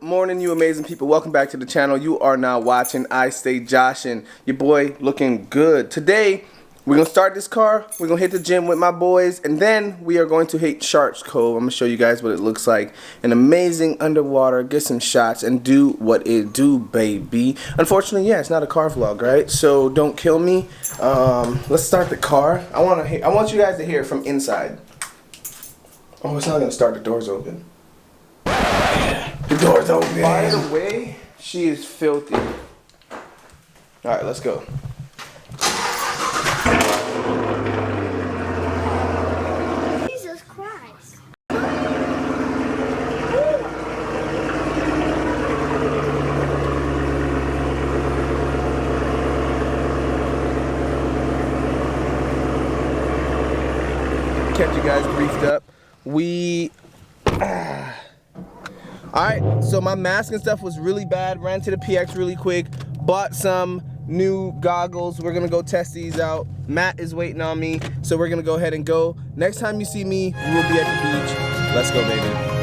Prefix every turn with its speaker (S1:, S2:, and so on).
S1: morning, you amazing people. Welcome back to the channel. You are now watching I Stay Joshin'. Your boy looking good. Today, we're going to start this car. We're going to hit the gym with my boys. And then we are going to hit Sharks Cove. I'm going to show you guys what it looks like. An amazing underwater. Get some shots and do what it do, baby. Unfortunately, yeah, it's not a car vlog, right? So don't kill me. Let's start the car. I want you guys to hear it from inside. Oh, it's not going to start. The door's open. The door's open. By the way, she is filthy. Alright, let's go.
S2: Jesus Christ.
S1: Kept you guys briefed up. Alright, so my mask and stuff was really bad. Ran to the PX really quick. Bought some new goggles. We're gonna go test these out. Matt is waiting on me, so we're gonna go ahead and go. Next time you see me, we will be at the beach. Let's go, baby.